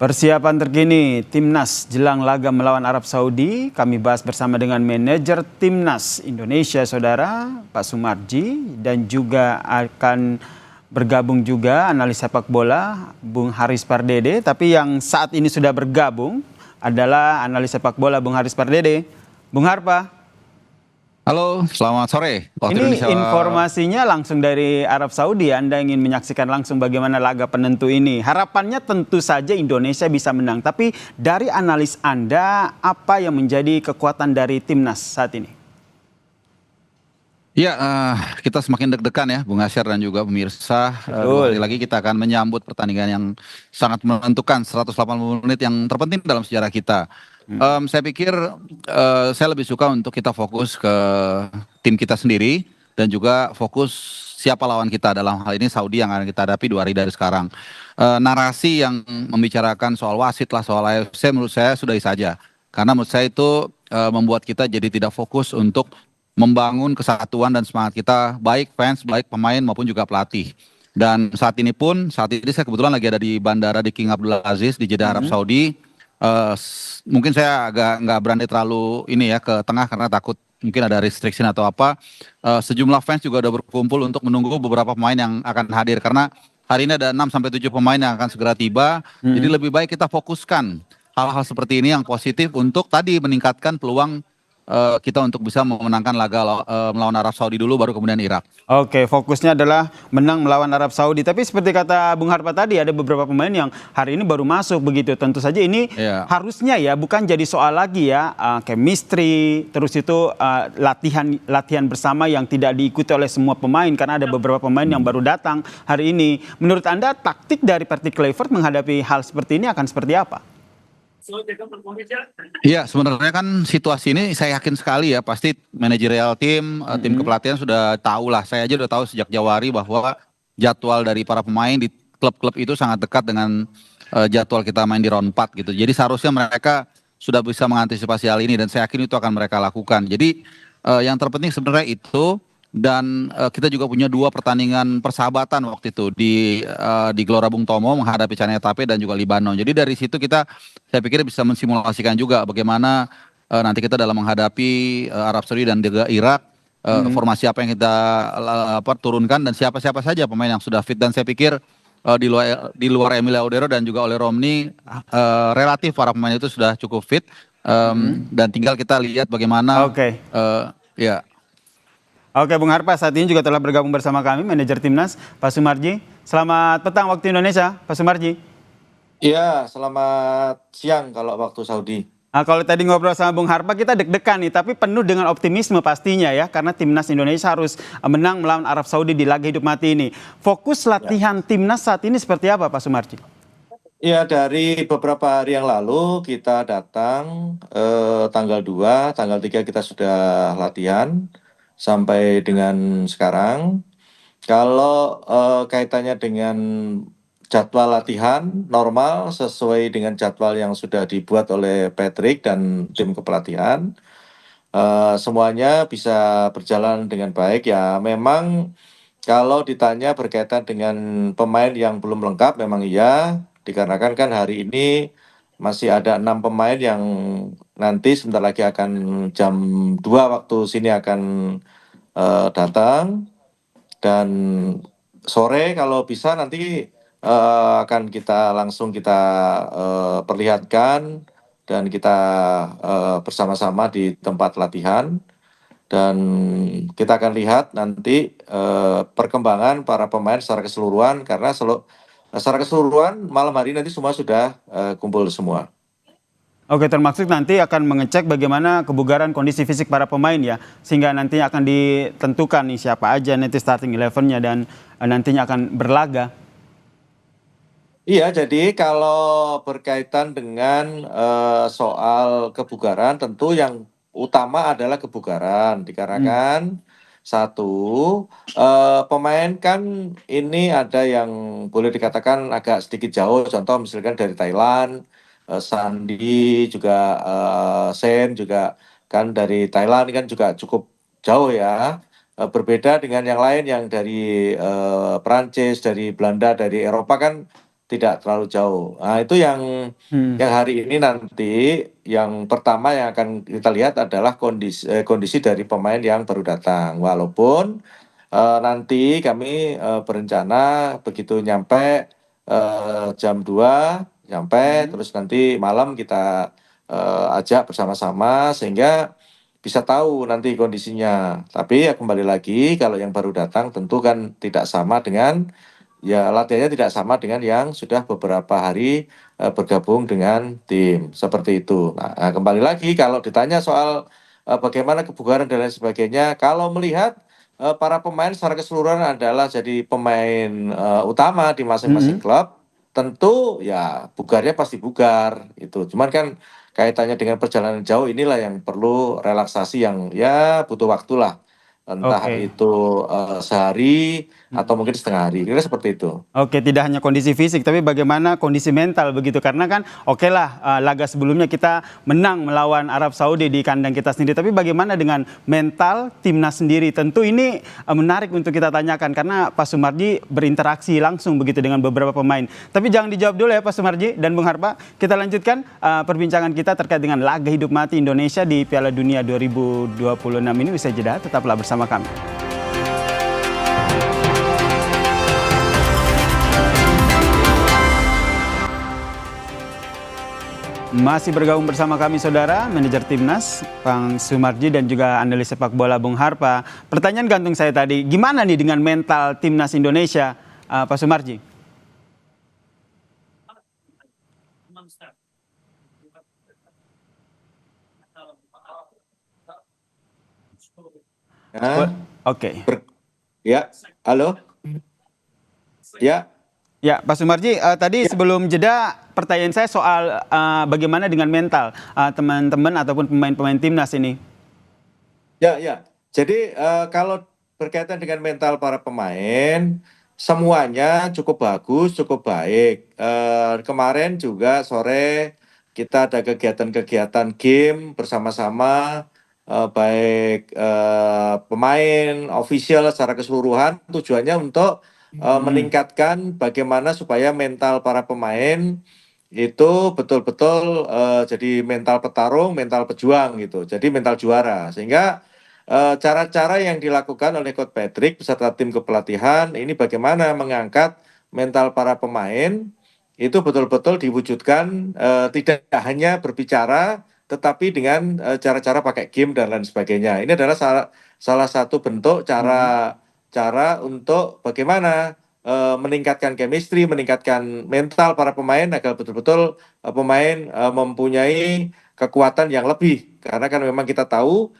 Persiapan terkini Timnas jelang laga melawan Arab Saudi, kami bahas bersama dengan manajer Timnas Indonesia, Saudara Pak Sumarji, dan juga akan bergabung juga analis sepak bola Bung Haris Pardede. Tapi yang saat ini sudah bergabung adalah analis sepak bola Bung Haris Pardede. Bung Harpa. Halo, selamat sore waktu Ini Indonesia. informasinya langsung dari Arab Saudi. Anda ingin menyaksikan langsung bagaimana laga penentu ini. Harapannya tentu saja Indonesia bisa menang. Tapi dari analis Anda, apa yang menjadi kekuatan dari Timnas saat ini? Ya, kita semakin deg-degan ya, Bung Asyar dan juga pemirsa. Dua hari Betul. lagi kita akan menyambut pertandingan yang sangat menentukan, 180 menit yang terpenting dalam sejarah kita. Saya pikir saya lebih suka untuk kita fokus ke tim kita sendiri dan juga fokus siapa lawan kita, dalam hal ini Saudi yang akan kita hadapi 2 hari dari sekarang. Narasi yang membicarakan soal wasit lah, soal AFC menurut saya sudah saja. Karena menurut saya itu membuat kita jadi tidak fokus untuk membangun kesatuan dan semangat kita, baik fans, baik pemain maupun juga pelatih. Dan saat ini saya kebetulan lagi ada di bandara di King Abdul Aziz di Jeddah, Arab Saudi. Mungkin saya agak nggak berani terlalu ini ya ke tengah karena takut mungkin ada restriction atau apa. Sejumlah fans juga udah berkumpul untuk menunggu beberapa pemain yang akan hadir karena hari ini ada 6 sampai 7 pemain yang akan segera tiba. Jadi lebih baik kita fokuskan hal-hal seperti ini yang positif untuk tadi meningkatkan peluang kita untuk bisa memenangkan laga melawan Arab Saudi dulu baru kemudian Irak. Oke, fokusnya adalah menang melawan Arab Saudi. Tapi seperti kata Bung Harpa tadi, ada beberapa pemain yang hari ini baru masuk begitu. Tentu saja ini harusnya ya bukan jadi soal lagi ya, chemistry, terus itu latihan bersama yang tidak diikuti oleh semua pemain karena ada beberapa pemain yang baru datang hari ini. Menurut Anda taktik dari Patrick Kluivert menghadapi hal seperti ini akan seperti apa? Iya, sebenarnya kan situasi ini saya yakin sekali ya, pasti manajerial tim, tim kepelatihan sudah tahu lah. Saya aja udah tahu sejak Januari bahwa jadwal dari para pemain di klub-klub itu sangat dekat dengan jadwal kita main di round 4 gitu. Jadi seharusnya mereka sudah bisa mengantisipasi hal ini dan saya yakin itu akan mereka lakukan. Jadi yang terpenting sebenarnya itu. Dan kita juga punya 2 pertandingan persahabatan waktu itu di Gelora Bung Tomo menghadapi Chania Taipei dan juga Libanon. Jadi dari situ saya pikir bisa mensimulasikan juga bagaimana nanti kita dalam menghadapi Arab Saudi dan juga Irak, formasi apa yang kita turunkan dan siapa-siapa saja pemain yang sudah fit. Dan saya pikir di luar Emil Laudero dan juga oleh Romney relatif para pemain itu sudah cukup fit. Dan tinggal kita lihat bagaimana ya. Oke, Bung Harpa saat ini juga telah bergabung bersama kami, manajer Timnas, Pak Sumarji. Selamat petang waktu Indonesia, Pak Sumarji. Iya, selamat siang kalau waktu Saudi. Nah, kalau tadi ngobrol sama Bung Harpa, kita deg-degan nih, tapi penuh dengan optimisme pastinya ya, karena Timnas Indonesia harus menang melawan Arab Saudi di laga hidup mati ini. Fokus latihan Timnas saat ini seperti apa, Pak Sumarji? Iya, dari beberapa hari yang lalu kita datang tanggal 2, tanggal 3 kita sudah latihan sampai dengan sekarang. Kalau kaitannya dengan jadwal latihan normal sesuai dengan jadwal yang sudah dibuat oleh Patrick dan tim kepelatihan, semuanya bisa berjalan dengan baik ya. Memang kalau ditanya berkaitan dengan pemain yang belum lengkap, memang iya, dikarenakan kan hari ini masih ada 6 pemain yang nanti sebentar lagi akan jam 2 waktu sini akan datang. Dan sore kalau bisa nanti akan langsung kita perlihatkan dan kita bersama-sama di tempat latihan. Dan kita akan lihat nanti perkembangan para pemain secara keseluruhan, karena secara keseluruhan malam hari nanti semua sudah kumpul semua. Oke, termasuk nanti akan mengecek bagaimana kebugaran kondisi fisik para pemain ya, sehingga nanti akan ditentukan nih siapa aja nanti starting 11-nya dan nantinya akan berlaga. Iya, jadi kalau berkaitan dengan soal kebugaran, tentu yang utama adalah kebugaran, dikarenakan satu pemain kan ini ada yang boleh dikatakan agak sedikit jauh, contoh misalkan dari Thailand, Sandi juga Sen juga kan dari Thailand kan juga cukup jauh ya. Berbeda dengan yang lain yang dari Perancis, dari Belanda, dari Eropa kan tidak terlalu jauh. Nah, itu yang hari ini nanti yang pertama yang akan kita lihat adalah kondisi dari pemain yang baru datang. Walaupun nanti kami berencana begitu nyampe jam 2 nyampe terus nanti malam kita ajak bersama-sama sehingga bisa tahu nanti kondisinya. Tapi ya kembali lagi kalau yang baru datang tentu kan tidak sama dengan ya latihannya tidak sama dengan yang sudah beberapa hari bergabung dengan tim seperti itu. Nah, kembali lagi kalau ditanya soal bagaimana kebugaran dan lain sebagainya, kalau melihat para pemain secara keseluruhan adalah jadi pemain utama di masing-masing klub, tentu ya bugarnya pasti bugar itu. Cuman kan kaitannya dengan perjalanan jauh inilah yang perlu relaksasi yang ya butuh waktu lah. Entah itu sehari atau mungkin setengah hari. Kira seperti itu. Oke, tidak hanya kondisi fisik, tapi bagaimana kondisi mental begitu. Karena kan oke lah laga sebelumnya kita menang melawan Arab Saudi di kandang kita sendiri. Tapi bagaimana dengan mental timnas sendiri? Tentu ini menarik untuk kita tanyakan. Karena Pak Sumarji berinteraksi langsung begitu dengan beberapa pemain. Tapi jangan dijawab dulu ya Pak Sumarji dan Bung Harpa. Kita lanjutkan perbincangan kita terkait dengan laga hidup mati Indonesia di Piala Dunia 2026 ini. Usai jeda, tetaplah bersama kami. Masih bergabung bersama kami saudara, manajer timnas Bang Sumarji dan juga analis sepak bola Bung Harpa. Pertanyaan gantung saya tadi, gimana nih dengan mental timnas Indonesia, Pak Sumarji? Oke. Ya, halo. Ya. Ya, Pak Sumarji, tadi sebelum jeda pertanyaan saya soal bagaimana dengan mental teman-teman ataupun pemain-pemain timnas ini. Ya. Jadi kalau berkaitan dengan mental para pemain, semuanya cukup bagus, cukup baik. Kemarin juga sore kita ada kegiatan-kegiatan game bersama-sama, baik pemain, official secara keseluruhan. Tujuannya untuk meningkatkan bagaimana supaya mental para pemain itu betul-betul jadi mental petarung, mental pejuang gitu. Jadi mental juara. Sehingga cara-cara yang dilakukan oleh Coach Patrick beserta tim kepelatihan ini bagaimana mengangkat mental para pemain itu betul-betul diwujudkan tidak hanya berbicara tetapi dengan cara-cara pakai game dan lain sebagainya. Ini adalah salah satu bentuk cara untuk bagaimana meningkatkan chemistry, meningkatkan mental para pemain agar betul-betul pemain mempunyai kekuatan yang lebih. Karena kan memang kita tahu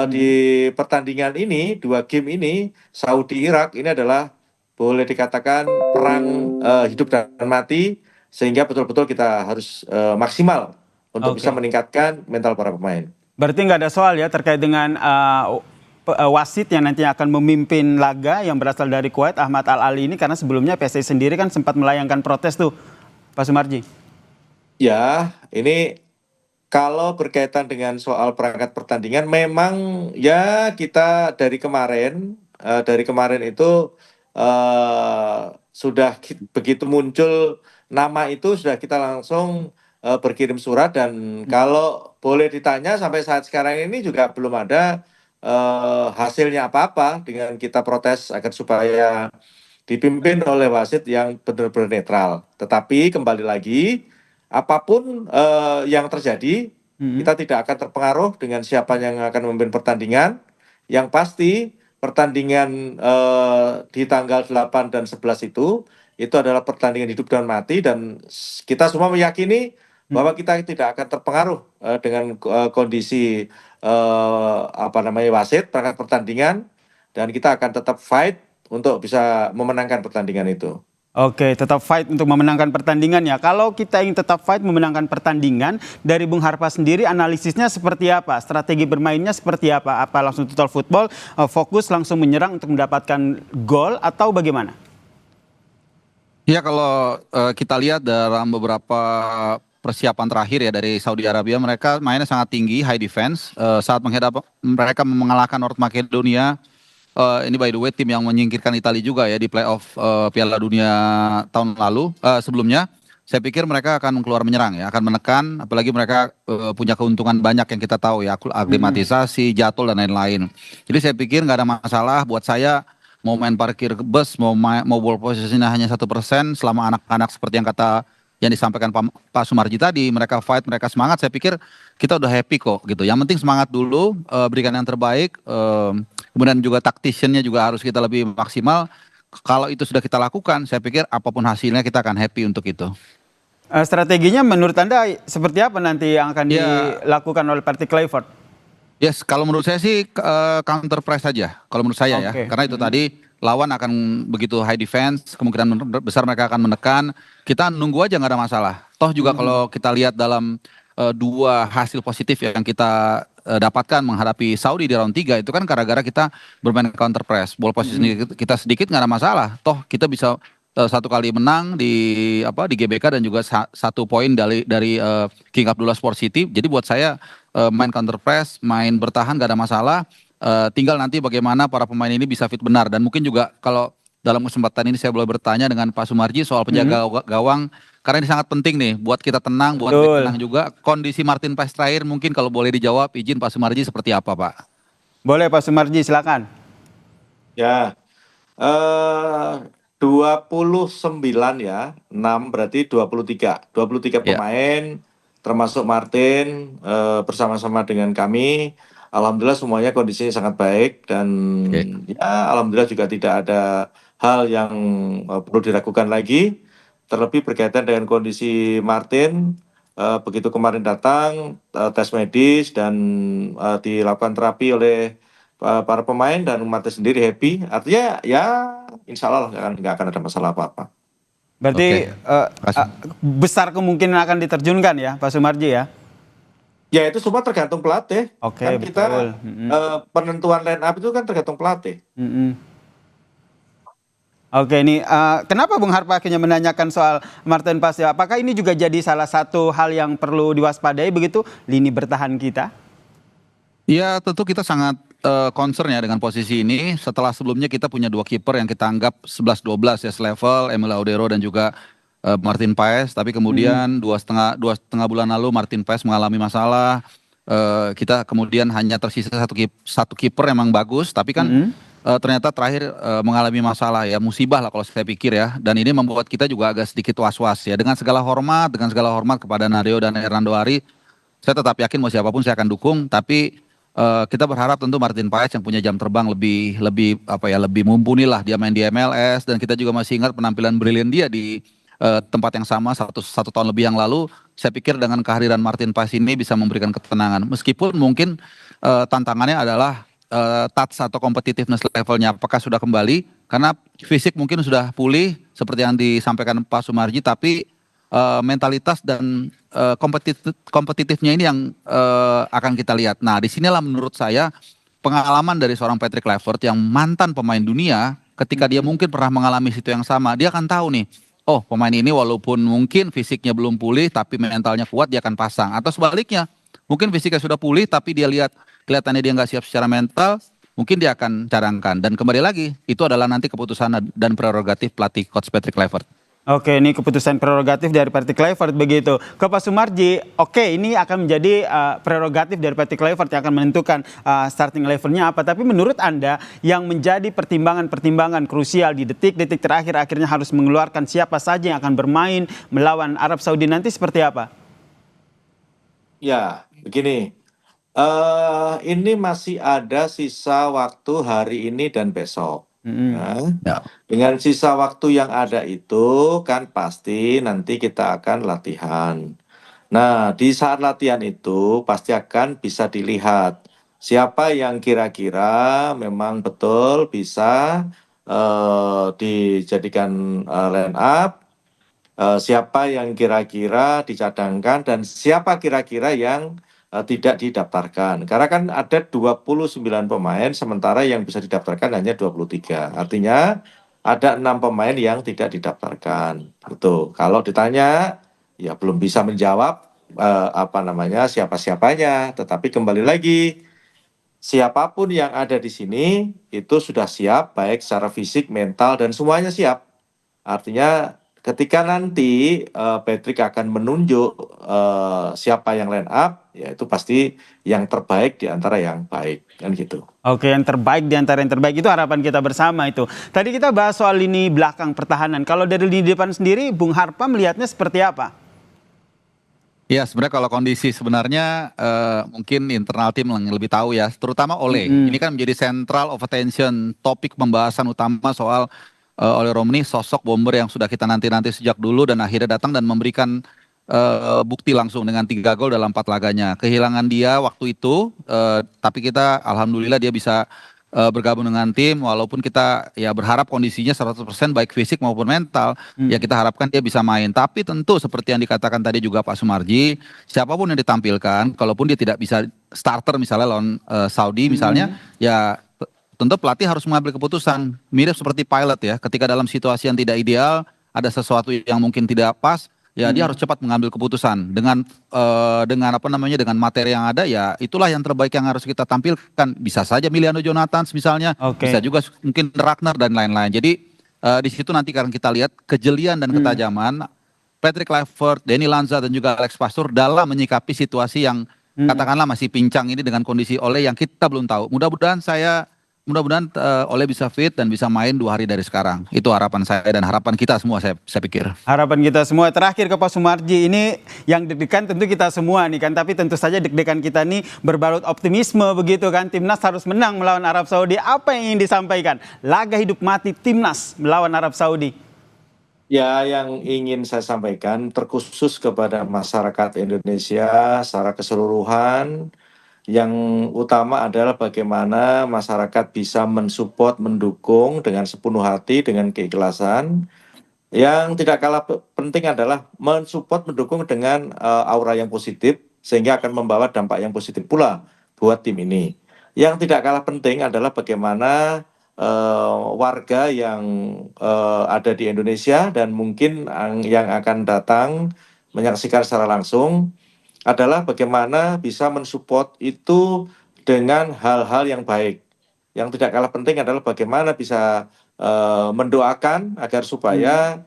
di pertandingan ini, 2 game ini, Saudi Irak ini adalah boleh dikatakan perang hidup dan mati, sehingga betul-betul kita harus maksimal untuk bisa meningkatkan mental para pemain. Berarti nggak ada soal ya terkait dengan wasit yang nanti akan memimpin laga yang berasal dari Kuwait, Ahmad Al-Ali ini, karena sebelumnya PSSI sendiri kan sempat melayangkan protes tuh, Pak Sumarji. Ya, ini kalau berkaitan dengan soal perangkat pertandingan, memang ya kita dari kemarin itu sudah begitu muncul nama itu sudah kita langsung berkirim surat dan kalau boleh ditanya sampai saat sekarang ini juga belum ada hasilnya apa-apa dengan kita protes agar supaya dipimpin oleh wasit yang benar-benar netral. Tetapi kembali lagi, apapun yang terjadi, kita tidak akan terpengaruh dengan siapa yang akan memimpin pertandingan. Yang pasti pertandingan di tanggal 8 dan 11 itu adalah pertandingan hidup dan mati dan kita semua meyakini bahwa kita tidak akan terpengaruh dengan kondisi wasit perangkat pertandingan dan kita akan tetap fight untuk bisa memenangkan pertandingan itu. Oke, tetap fight untuk memenangkan pertandingan ya. Kalau kita ingin tetap fight memenangkan pertandingan, dari Bung Harpa sendiri analisisnya seperti apa? Strategi bermainnya seperti apa? Apa langsung total football, fokus langsung menyerang untuk mendapatkan gol atau bagaimana? Ya kalau kita lihat dalam beberapa persiapan terakhir ya dari Saudi Arabia, mereka mainnya sangat tinggi, high defense. Saat mereka mengalahkan North Macedonia Ini by the way tim yang menyingkirkan Italia juga ya di playoff Piala Dunia tahun lalu sebelumnya. Saya pikir mereka akan keluar menyerang ya, akan menekan, apalagi mereka punya keuntungan banyak yang kita tahu ya, aklimatisasi, jadwal dan lain-lain. Jadi saya pikir nggak ada masalah buat saya mau main parkir bus, mau ball positionnya hanya 1%, selama anak-anak seperti yang disampaikan Pak Sumarji tadi, mereka fight, mereka semangat. Saya pikir kita udah happy kok gitu. Yang penting semangat dulu, berikan yang terbaik. Kemudian juga tacticiannya juga harus kita lebih maksimal. Kalau itu sudah kita lakukan, saya pikir apapun hasilnya kita akan happy untuk itu. Strateginya menurut Anda seperti apa nanti yang akan Ya, dilakukan oleh Parti Clifford? yes, kalau menurut saya sih counter press saja. Kalau menurut saya ya, Oke. karena itu tadi lawan akan begitu high defense, kemungkinan besar mereka akan menekan. Kita nunggu aja nggak ada masalah. Toh juga kalau kita lihat dalam dua hasil positif yang kita dapatkan menghadapi Saudi di round 3 itu kan gara-gara kita bermain counter press. Ball position kita sedikit nggak ada masalah. Toh kita bisa satu kali menang di GBK dan juga satu poin dari King Abdullah Sport City. Jadi buat saya main counter press, main bertahan gak ada masalah. Tinggal nanti bagaimana para pemain ini bisa fit benar dan mungkin juga kalau dalam kesempatan ini saya boleh bertanya dengan Pak Sumarji soal penjaga gawang karena ini sangat penting nih buat kita tenang, buat kita Betul. tenang juga. Kondisi Martin Paes terakhir mungkin kalau boleh dijawab, izin Pak Sumarji seperti apa Pak? Boleh Pak Sumarji, silakan. Ya, 29 ya, 6 berarti 23. 23 Ya, pemain termasuk Martin bersama-sama dengan kami. Alhamdulillah semuanya kondisinya sangat baik dan oke. ya alhamdulillah juga tidak ada hal yang perlu diragukan lagi. Terlebih berkaitan dengan kondisi Martin, begitu kemarin datang tes medis dan dilakukan terapi oleh para pemain dan Martin sendiri happy. Artinya ya insya Allah nggak akan ada masalah apa-apa. Berarti Oke. Kasih. besar kemungkinan akan diterjunkan ya Pak Sumarji ya? Ya itu semua tergantung pelatih. Oke, Kan betul. kita penentuan line up itu kan tergantung pelatih. Oke, ini kenapa Bung Harpa akhirnya menanyakan soal Martin Paes ya? Apakah ini juga jadi salah satu hal yang perlu diwaspadai begitu lini bertahan kita? Ya tentu kita sangat concern ya dengan posisi ini. Setelah sebelumnya kita punya dua kiper yang kita anggap 11-12 ya selevel, Emil Laudero dan juga Martin Paes. Tapi kemudian dua setengah bulan lalu Martin Paes mengalami masalah. Kita kemudian hanya tersisa satu kiper emang bagus, tapi kan ternyata terakhir mengalami masalah ya, musibah lah kalau saya pikir ya. Dan ini membuat kita juga agak sedikit was-was ya. Dengan segala hormat kepada Nadeo dan Hernando Ari, saya tetap yakin mau siapapun saya akan dukung. Tapi kita berharap tentu Martin Paes yang punya jam terbang lebih mumpuni lah dia main di MLS dan kita juga masih ingat penampilan brilian dia di tempat yang sama satu tahun lebih yang lalu. Saya pikir dengan kehadiran Martin Paes ini bisa memberikan ketenangan. Meskipun mungkin tantangannya adalah touch atau competitiveness levelnya apakah sudah kembali karena fisik mungkin sudah pulih seperti yang disampaikan Pak Sumarji, tapi mentalitas dan kompetitifnya ini yang akan kita lihat. Nah, disinilah menurut saya pengalaman dari seorang Patrick Kluivert yang mantan pemain dunia, ketika dia mungkin pernah mengalami situ yang sama, dia akan tahu nih, oh pemain ini walaupun mungkin fisiknya belum pulih, tapi mentalnya kuat, dia akan pasang. Atau sebaliknya, mungkin fisiknya sudah pulih, tapi dia kelihatannya dia nggak siap secara mental, mungkin dia akan cadangkan. Dan kembali lagi, itu adalah nanti keputusan dan prerogatif pelatih Coach Patrick Kluivert. Oke, ini keputusan prerogatif dari Parti Kluivert begitu. Ke Pak Sumarji, oke ini akan menjadi prerogatif dari Parti Kluivert yang akan menentukan starting levelnya apa. Tapi menurut Anda yang menjadi pertimbangan-pertimbangan krusial di detik-detik terakhir akhirnya harus mengeluarkan siapa saja yang akan bermain melawan Arab Saudi nanti seperti apa? Ya, begini. Ini masih ada sisa waktu hari ini dan besok. Nah, Ya. dengan sisa waktu yang ada itu kan pasti nanti kita akan latihan. Nah, di saat latihan itu pasti akan bisa dilihat siapa yang kira-kira memang betul bisa dijadikan line up, siapa yang kira-kira dicadangkan dan siapa kira-kira yang tidak didaftarkan. Karena kan ada 29 pemain sementara yang bisa didaftarkan hanya 23. Artinya ada 6 pemain yang tidak didaftarkan. Itu. Kalau ditanya ya belum bisa menjawab siapa-siapanya, tetapi kembali lagi siapapun yang ada di sini itu sudah siap, baik secara fisik, mental, dan semuanya siap. Artinya ketika nanti Patrick akan menunjuk siapa yang line up, ya itu pasti yang terbaik di antara yang baik, kan gitu. Oke, yang terbaik di antara yang terbaik itu harapan kita bersama itu. Tadi kita bahas soal lini belakang pertahanan. Kalau dari lini depan sendiri, Bung Harpa melihatnya seperti apa? Ya sebenarnya kalau kondisi sebenarnya mungkin internal tim yang lebih tahu ya, terutama Ole. Ini kan menjadi central of attention, topik pembahasan utama soal Ole Romani, sosok bomber yang sudah kita nanti-nanti sejak dulu dan akhirnya datang dan memberikan bukti langsung dengan 3 gol dalam 4 laganya. Kehilangan dia waktu itu, tapi kita alhamdulillah dia bisa bergabung dengan tim, walaupun kita ya berharap kondisinya 100% baik fisik maupun mental, ya kita harapkan dia bisa main. Tapi tentu seperti yang dikatakan tadi juga Pak Sumarji, siapapun yang ditampilkan, kalaupun dia tidak bisa starter misalnya lawan Saudi misalnya, ya tentu pelatih harus mengambil keputusan. Mirip seperti pilot ya, ketika dalam situasi yang tidak ideal, ada sesuatu yang mungkin tidak pas, ya dia harus cepat mengambil keputusan dengan apa namanya, dengan materi yang ada, ya itulah yang terbaik yang harus kita tampilkan. Bisa saja Miliano Jonathans misalnya, bisa juga mungkin Ragnar dan lain-lain. Jadi di situ nanti akan kita lihat kejelian dan ketajaman Patrick Kluivert, Danny Lanza dan juga Alex Pastoor dalam menyikapi situasi yang katakanlah masih pincang ini dengan kondisi Ole yang kita belum tahu. Mudah-mudahan Ole bisa fit dan bisa main 2 hari dari sekarang. Itu harapan saya dan harapan kita semua, saya pikir. Harapan kita semua. Terakhir ke Pak Sumarji, ini yang deg-degan tentu kita semua nih kan, tapi tentu saja deg-degan kita nih berbalut optimisme begitu kan. Timnas harus menang melawan Arab Saudi. Apa yang ingin disampaikan? Laga hidup mati Timnas melawan Arab Saudi. Ya, yang ingin saya sampaikan terkhusus kepada masyarakat Indonesia secara keseluruhan, yang utama adalah bagaimana masyarakat bisa mensupport, mendukung dengan sepenuh hati, dengan keikhlasan. Yang tidak kalah penting adalah mensupport, mendukung dengan aura yang positif, sehingga akan membawa dampak yang positif pula buat tim ini. Yang tidak kalah penting adalah bagaimana warga yang ada di Indonesia dan mungkin yang akan datang menyaksikan secara langsung adalah bagaimana bisa mensupport itu dengan hal-hal yang baik. Yang tidak kalah penting adalah bagaimana bisa mendoakan agar supaya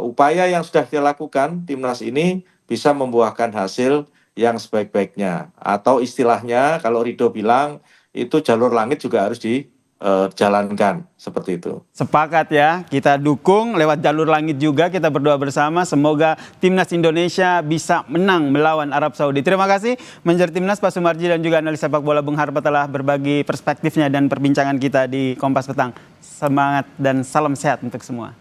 upaya yang sudah dilakukan Timnas ini bisa membuahkan hasil yang sebaik-baiknya. Atau istilahnya kalau Rido bilang itu jalur langit juga harus dijalankan seperti itu. Sepakat ya, kita dukung lewat jalur langit juga, kita berdoa bersama semoga Timnas Indonesia bisa menang melawan Arab Saudi. Terima kasih Manajer Timnas Pak Sumarji dan juga analis sepak bola Bung Harpa telah berbagi perspektifnya dan perbincangan kita di Kompas Petang. Semangat dan salam sehat untuk semua.